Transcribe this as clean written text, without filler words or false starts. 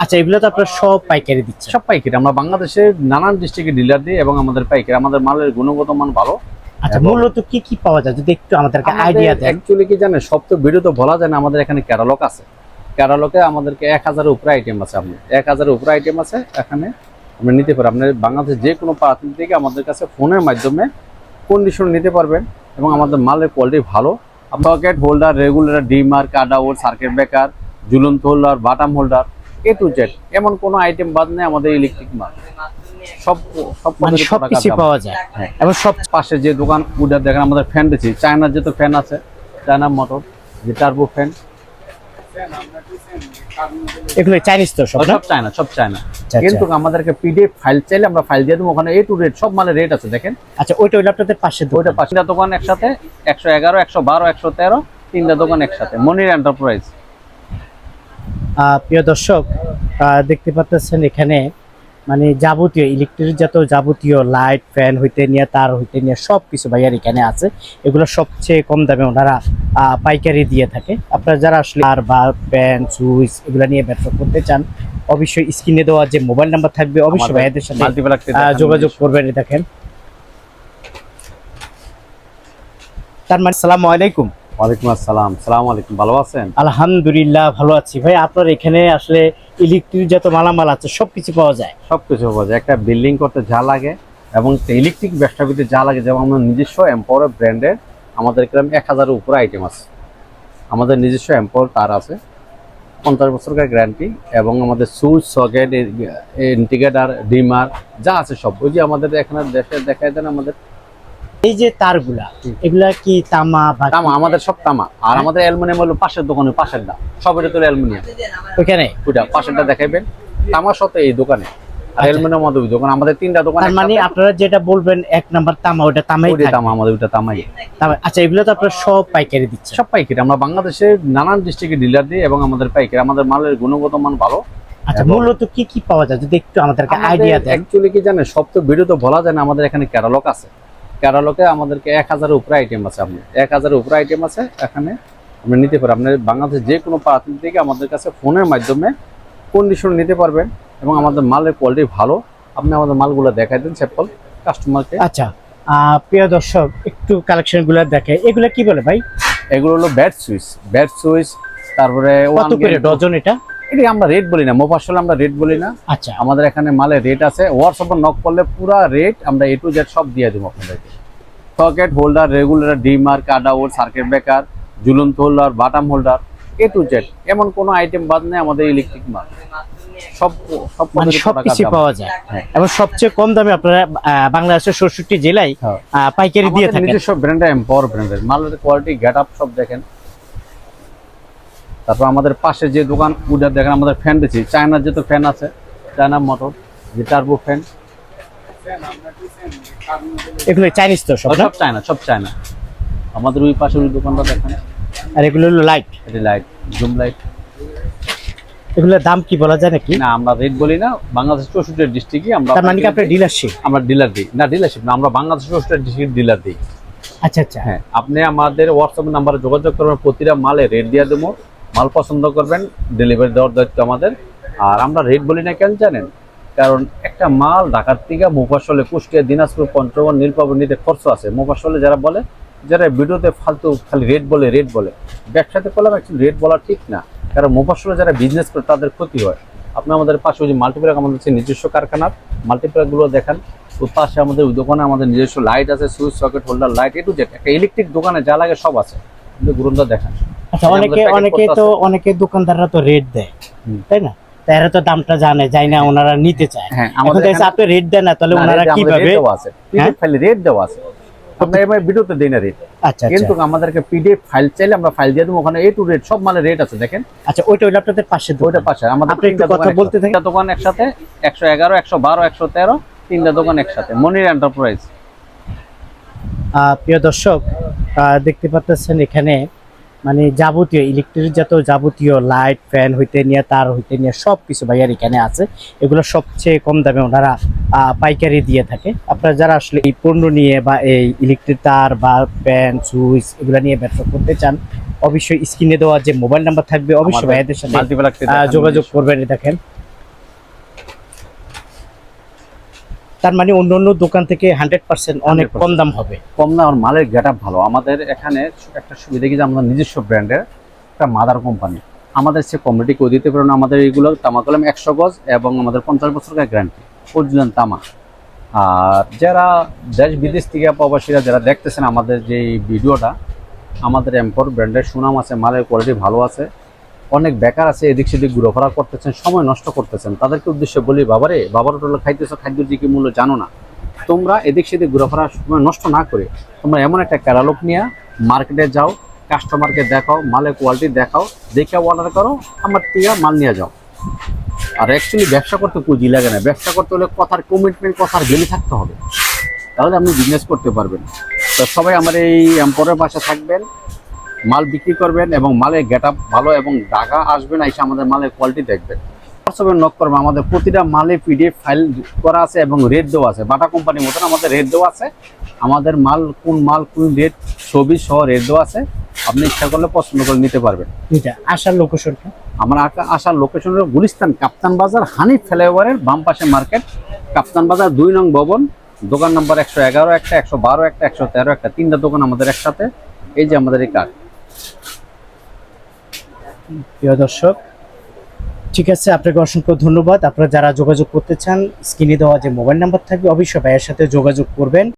আচ্ছা, এগুলো তো আপনারা সব পাইকারি দিচ্ছেন? সব পাইকারি। আমরা বাংলাদেশের নানান ডিস্ট্রিক্টে ডিলার দিই এবং আমাদের পাইকারি, আমাদের মালের গুণগত মান ভালো। আচ্ছা, মূলত কি কি পাওয়া যায় যদি একটু আমাদেরকে আইডিয়া দেন? অ্যাকচুয়ালি কি জানেন, সব তো ভিডিও তো বলা যায় না। আমাদের এখানে ক্যাটালগ আছে, ক্যাটালগে আমাদেরকে 1000-এর উপরে আইটেম আছে। আপনি 1000-এর উপরে আইটেম আছে এখানে, আপনি নিতে পারেন। আপনি বাংলাদেশ যে কোনো প্রান্ত থেকে আমাদের কাছে ফোনের মাধ্যমে কন্ডিশন নিতে পারবেন এবং আমাদের মালের কোয়ালিটি ভালো। Socket holder, regulator, dimmer, cut out, circuit breaker, ঝুলন্ত হোল্ডার, বাটাম হোল্ডার, এ টু জেড এমন কোনো আইটেম বাদ নেই আমাদের ইলেকট্রিক মাল। সব মানে সবকিছু পাওয়া যায়। হ্যাঁ, এবং সব পাশে যে দোকান ওটা দেখেন আমাদের ফ্যান দিচ্ছি। চায়নার যে তো ফ্যান আছে, চায়না মোটর যে টার্বো ফ্যান, এগুলো চাইনিজ তো? সব চায়না, সব চায়না। কিন্তু আমাদেরকে পিডিএফ ফাইল চাইলে আমরা ফাইল দিয়ে দেবো, ওখানে এ টু রেট সব মালের রেট আছে দেখেন। আচ্ছা, ওইটা হইলো আপনাদের পাশে? ওইটা পাশে দোকান একসাথে 111, 112, 113 তিনটা দোকান একসাথে, মনির এন্টারপ্রাইজ। প্রিয় দর্শক, দেখতে পাচ্ছেন এখানে মানে যাবতীয় ইলেকট্রিক যত যাবতীয় লাইট, ফ্যান হইতে নিয়ে তার হইতে নিয়ে সব কিছু ভাইয়ার এখানে আছে। এগুলো সবচেয়ে কম দামে ওনারা পাইকারি দিয়ে থাকে। আপনারা যারা আসলে আর বা ফ্যান, সুইচ এগুলো নিয়ে ব্যবসা করতে চান, অবশ্যই স্ক্রিনে দেওয়া যে মোবাইল নাম্বার থাকবে অবশ্যই ভাইয়াদের সাথে যোগাযোগ করবেন। দেখেন, তার মানে আসসালামু আলাইকুম। ওয়ালাইকুম আসসালাম। সালাম আলাইকুম, ভালো আছেন? আলহামদুলিল্লাহ ভালো আছি ভাই। আপনার এখানে আসলে ইলেকট্রিক যত মালামাল আছে সবকিছু পাওয়া যায়? সবকিছু পাওয়া যায়। একটা বিল্ডিং করতে যা লাগে এবং ইলেকট্রিক ব্যবসাবিতে যা লাগে, যেমন আমরা নিজস্ব এম্পাওয়ার ব্র্যান্ডের আমাদের এখানে 1000-এর উপরে আইটেম আছে। আমাদের নিজস্ব এম্পাওয়ার তার আছে, 50 বছরের গ্যারান্টি, এবং আমাদের সুইচ, সকেট, ইন্ডিকেটর, ডিমার যা আছে সব। ওই যে আমাদের এখানে দেশে দেখায় দেন আমাদের এই যে তারগুলা, এগুলা কি তামা? তামা, আমাদের সব তামা। আর আমাদের অ্যালুমিনিয়াম হলো পাশের দোকানে, পাশেরটা সব এটা তো অ্যালুমিনিয়াম। ওইখানে ওইটা পাশেরটা দেখাইবেন, তামা সত্য এই দোকানে, আর অ্যালুমিনিয়াম আমাদের ওই দোকান। আমাদের তিনটা দোকান। মানে আপনারা যেটা বলবেন এক নাম্বার তামা, ওটা তামাই থাকবে? তামা, আমাদের ওইটা তামাই। আচ্ছা, এগুলো তো আপনারা সব পাইকারি দিচ্ছেন? সব পাইকারি। আমরা বাংলাদেশের নানান ডিস্ট্রিক্টে ডিলার দিই এবং আমাদের পাইকারি, আমাদের মালের গুণগত মান ভালো। আচ্ছা, মূলত কি কি পাওয়া যায় যদি একটু আমাদেরকে আইডিয়া দেন? অ্যাকচুয়ালি কি জানেন, সব তো ভিডিও তো বলা যায় না। আমাদের এখানে ক্যাটালগ আছে, ক্যাটালগে আমাদেরকে 1000-এর উপরে আইটেম আছে। আপনি 1000-এর উপরে আইটেম আছে এখানে, আপনি নিতে পারেন। আপনি বাংলাদেশ যে কোনো প্রান্ত থেকে আমাদের কাছে ফোনের মাধ্যমে কন্ডিশন নিতে পারবেন এবং আমাদের মালের কোয়ালিটি ভালো। আপনি আমাদের মালগুলো দেখাই দেন স্যাম্পল কাস্টমারকে। আচ্ছা, প্রিয় দর্শক একটু কালেকশনগুলো দেখে। এগুলো কি বলে ভাই? এগুলো হলো ব্যাট সুইচ, ব্যাট সুইচ। তারপরে কত করে ডজন এটা? এটা আমরা রেট বলি না, মোবাইল আমরা রেট বলি না। আচ্ছা, আমাদের এখানে মালের রেট আছে। হোয়াটসঅ্যাপে নক করলে পুরো রেট আমরা এ টু জেড সব দিয়ে দেবো আপনাদেরকে। Socket holder, regulator, dimmer, cut out, circuit breaker, ঝুলন্ত হোল্ডার, বাটাম হোল্ডার, এ টু জেড এমন কোনো আইটেম বাদ নেই আমাদের ইলেকট্রিক মাল। সব মানে সবকিছু পাওয়া যায়। হ্যাঁ, এবং সবচেয়ে কম দামে আপনারা বাংলাদেশের 66 জেলায় পাইকারি দিয়ে থাকেন। নিজস্ব ব্র্যান্ডের, এম্পাওয়ার ব্র্যান্ডের মালের কোয়ালিটি, গেট আপ সব দেখেন। তারপর আমাদের পাশে যে দোকান ওটা দেখেন, আমাদের ফ্যান দিচ্ছি। চায়নার যে তো ফ্যান আছে, চায়না মোটর যে টার্বো ফ্যান, এগুলো চাইনিজ তো? সব চায়না, সব চায়না। আমাদের ওই পাশের ওই দোকানটা দেখেন। আর এগুলো হলো লাইট? এটা লাইট, জুম লাইট। এগুলোর দাম কি বলা যায় নাকি? না, আমরা রেট বলি না। বাংলাদেশ 64 ডিস্ট্রিক্টই আমরা। তার মানে কি আপনার ডিলারশিপ? আমরা ডিলার দিই না, ডিলারশিপ না, আমরা বাংলাদেশ 64 ডিস্ট্রিক্ট ডিলার দিই। আচ্ছা আচ্ছা, হ্যাঁ, আপনি আমাদের হোয়াটসঅ্যাপ নাম্বারে যোগাযোগ করবেন, প্রতিটা মালে রেট দিয়ে দেবো। মাল পছন্দ করবেন, ডেলিভারি দেওয়ার দায়িত্ব আমাদের। আর আমরা রেট বলি না কেন জানেন? কারণ একটা মাল ঢাকার থেকে মুফাসলে, কুষ্টিয়া, দিনাজপুর, পঞ্চগড়, নীলফামারী নিতে খরচ আছে। মুফাসলে যারা বলে, যারা ভিডিওতে ফালতু খালি রেট বলে, রেট বলে, ব্যবসাতে করলাম অ্যাকচুয়ালি রেট বলা ঠিক না। কারণ মুফাসলে যারা বিজনেস করে তাদের ক্ষতি হয়। আপনি আমাদের পাশে ওই যে মাল্টিপ্লাক, আমাদের হচ্ছে নিজস্ব কারখানার মাল্টিপ্লাকগুলো দেখেন। ওর পাশে আমাদের ওই দোকানে আমাদের নিজস্ব লাইট আছে, switch, socket, holder, light, A to Z. একটা ইলেকট্রিক দোকানে যা লাগে সব আছে, কিন্তু গুরুন্দা দেখেন। আচ্ছা, অনেকে দোকানদাররা তো রেট দেয়, তাই না? তারা তো দামটা জানে, যাই না ওনারা নিতে চায়। হ্যাঁ, আমাদের কাছে আপনি রেট দেন না, তাহলে ওনারা কিভাবে? খালি রেট দেওয়া আছে, আমরা এবার ভিডিওতে দেই না রেট। আচ্ছা, কিন্তু আমাদেরকে পিডিএফ ফাইল চাইলে আমরা ফাইল দিয়ে দেবো, ওখানে এ টু রেট সব মালের রেট আছে দেখেন। আচ্ছা, ওইটা হইলো আপনাদের পাশে? ওইটা পাশে আমাদের। আপনি একটু কথা বলতে থাকেন। দোকান একসাথে 111, 112, 113 তিনটা দোকান একসাথে, মনির এন্টারপ্রাইজ। প্রিয় দর্শক, দেখতে পাচ্ছেন এখানে মানে যাবতীয় ইলেকট্রিক যত যাবতীয় লাইট, ফ্যান হইতে নিয়ে তার হইতে নিয়ে সব কিছু ভাইয়ার এখানে আছে। এগুলো সবচেয়ে কম দামে ওনারা পাইকারি দিয়ে থাকে। আপনারা যারা আসলে এই পণ্য নিয়ে বা এই ইলেকট্রিক তার বা ফ্যান, সুইচ এগুলো নিয়ে ব্যবসা করতে চান, অবশ্যই স্ক্রিনে দেওয়া যে মোবাইল নাম্বার থাকবে অবশ্যই ভাইয়াদের সাথে যোগাযোগ করবেন। দেখেন, তার মানে অন্য অন্য দোকান থেকে 100% অনেক 100% কম দাম হবে। কম না, আর মালের গেট আপ ভালো। আমাদের এখানে একটা সুবিধা কি যে আমরা নিজস্ব ব্র্যান্ডের একটা মাদার কোম্পানি, আমাদের সে কমিটি কেউ দিতে পারে না। আমাদের এইগুলো তামা কলম 100 গজ এবং আমাদের 50 বছরের গ্যারান্টি অরিজিনাল তামা। আর যারা দেশ বিদেশ থেকে প্রবাসীরা যারা দেখতেছেন আমাদের যে ভিডিওটা, আমাদের এম্পোর ব্র্যান্ডের সুনাম আছে, মালের কোয়ালিটি ভালো আছে। অনেক বেকার আছে এদিক সেদিক ঘুরোফেরা করতেছেন, সময় নষ্ট করতেছেন, তাদেরকে উদ্দেশ্যে বলি, বাবার হোটেলে খাইতেছো, খাদ্যের যে কি মূল্য জানো না, তোমরা এদিক সেদিক ঘুরোফেরা সময় নষ্ট না করে তোমরা এমন একটা ক্যাটালগ নিয়ে মার্কেটে যাও, কাস্টমারকে দেখাও, মালের কোয়ালিটি দেখাও, দেখে অর্ডার করো, আমার থেকে মাল নিয়ে যাও। আর অ্যাকচুয়ালি ব্যবসা করতে পুঁজি লাগে না, ব্যবসা করতে হলে কথার কমিটমেন্ট, কথার ভ্যালু থাকতে হবে, তাহলে আপনি বিজনেস করতে পারবেন। তো সবাই আমার এই এম্পোরের পাশে থাকবেন, মাল বিক্রি করবেন এবং মালের গেট আপ ভালো, এবং ঢাকা আসবেন এসে আমাদের মালের কোয়ালিটি দেখবেন। হোয়াটসঅ্যাপে নক করবেন, আমাদের প্রতিটা মালে পিডিএফ ফাইল করা আছে এবং রেট দেওয়া আছে, বাটা কোম্পানির মতন আমাদের রেট দেওয়া আছে। আমাদের মাল কোন রেট ছবি সহ রেট দেওয়া আছে, আপনি ইচ্ছা করলে পছন্দ করে নিতে পারবেন। এটা আসার লোকেশনটা? আমার আসার লোকেশন হলো গুলিস্তান কাপ্তান বাজার, হানিফ ফ্লাইওভারের বাম পাশে মার্কেট, কাপ্তান বাজার 2 নং ভবন, দোকান নম্বর 111 একটা, 112 একটা, 113 একটা, 3টা দোকান আমাদের একসাথে। এই যে আমাদের এই কার্ড। প্রিয় দর্শক, ঠিক আছে, আপনাকে অসংখ্য ধন্যবাদ। আপনারা যারা যোগাযোগ করতে চান, স্ক্রিনে দেওয়া যে মোবাইল নাম্বার থাকবে অবশ্যই ভাইয়ের সাথে যোগাযোগ করবেন।